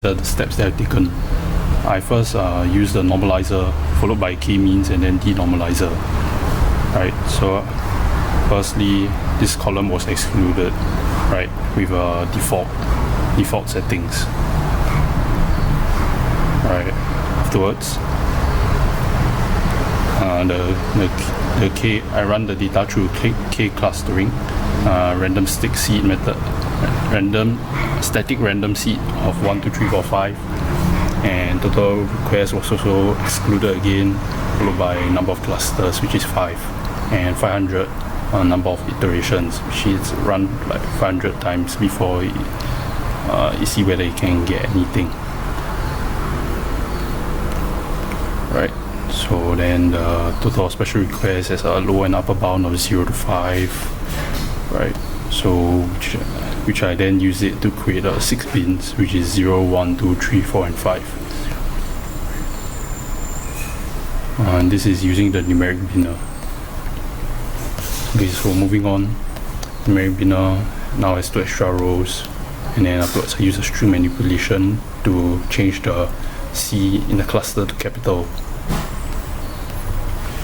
the steps that I've taken. I first used the normalizer, followed by k-means and then denormalizer. Right, so firstly, this column was excluded, right, with default settings. Right, afterwards, I run the data through k clustering, random stick seed method, static random seed of 1, 2, 3, 4, 5, and total request was also excluded again, followed by number of clusters, which is 5, and 500 number of iterations, which is run like 500 times before you see whether you can get anything. Right, so then the total special request has a lower and upper bound of 0 to 5, right, so which I then use it to create 6 bins, which is 0, 1, 2, 3, 4 and 5. And this is using the numeric binner. Okay, so moving on, numeric binner now has 2 extra rows, and then afterwards I use a string manipulation to change the C in the cluster to capital.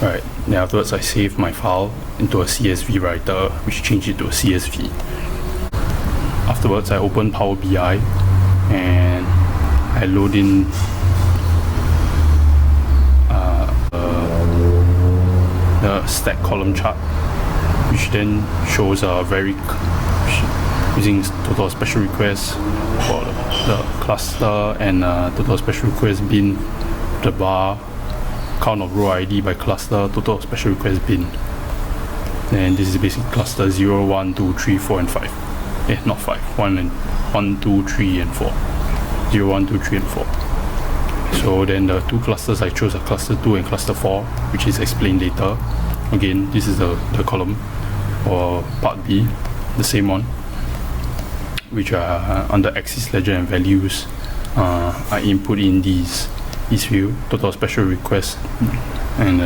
Right, then afterwards I save my file into a CSV writer, which changed it to a CSV. Afterwards I open Power BI and I load in the stack column chart, which then shows using total special requests for the cluster and total special request bin, the bar, count of row ID by cluster, total special request bin. And this is basically cluster 0, 1, 2, 3, 4 and 5. Not 5, 1, 2, 3 and 4. 0, 1, 2, 3 and 4. So then the 2 clusters I chose are cluster 2 and cluster 4, which is explained later. Again, this is the column or part B, the same one, which are under axis ledger and values. I input in these field, total special request and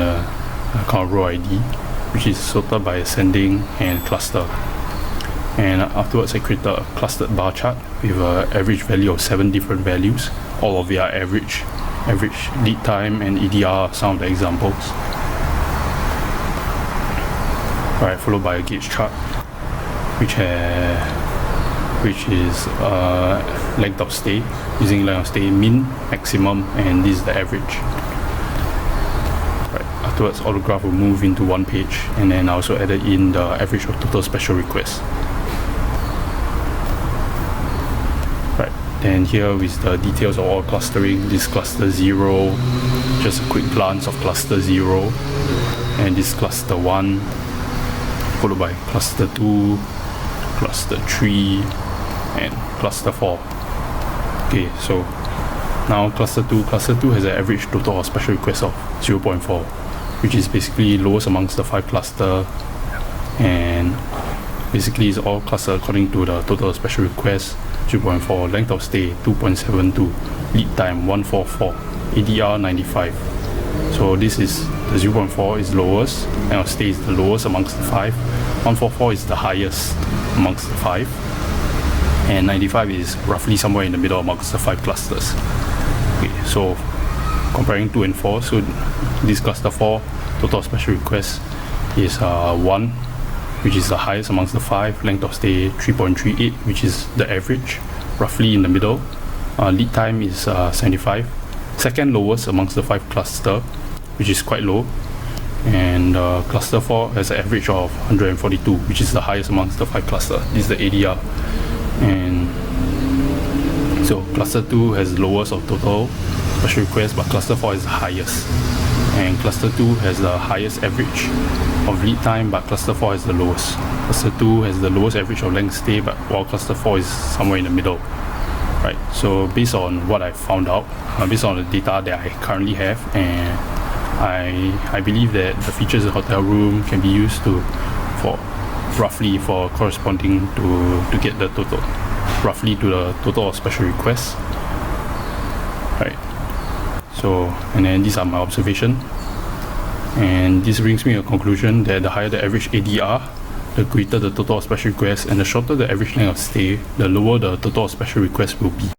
count row ID, which is sorted by ascending and cluster. And afterwards I create a clustered bar chart with an average value of 7 different values. All of it are average lead time and EDR, some of the examples. Right, followed by a gauge chart, which is length of stay, using length of stay min, maximum, and this is the average. Right, afterwards all the graph will move into one page, and then I also added in the average of total special requests. Right, then here is the details of all clustering. This cluster 0, just a quick glance of cluster 0, and this cluster 1, followed by cluster 2, cluster 3, and cluster 4. Okay, so now cluster 2 has an average total of special requests of 0.4, which is basically lowest amongst the 5 cluster, and basically it's all clustered according to the total special requests 0.4, length of stay 2.72, lead time 144, ADR 95. So this is the 0.4 is lowest, length of stay is the lowest amongst the 5, 144 is the highest amongst the 5, and 95 is roughly somewhere in the middle amongst the 5 clusters. Okay, so comparing 2 and 4, so this cluster 4 total special request is 1, which is the highest amongst the 5, length of stay 3.38, which is the average, roughly in the middle. Lead time is 75, second lowest amongst the 5 cluster, which is quite low. And cluster 4 has an average of 142, which is the highest amongst the 5 cluster. This is the ADR. And so cluster 2 has the lowest of total special requests, but cluster 4 is the highest. And cluster 2 has the highest average of lead time, but cluster 4 is the lowest. Cluster 2 has the lowest average of length stay, but while cluster 4 is somewhere in the middle. Right, so based on what I found out, based on the data that I currently have, and I believe that the features of the hotel room can be used for corresponding to get the total, roughly to the total of special requests. Right. So, and then these are my observations, and this brings me to a conclusion that the higher the average ADR, the greater the total of special requests, and the shorter the average length of stay, the lower the total of special requests will be.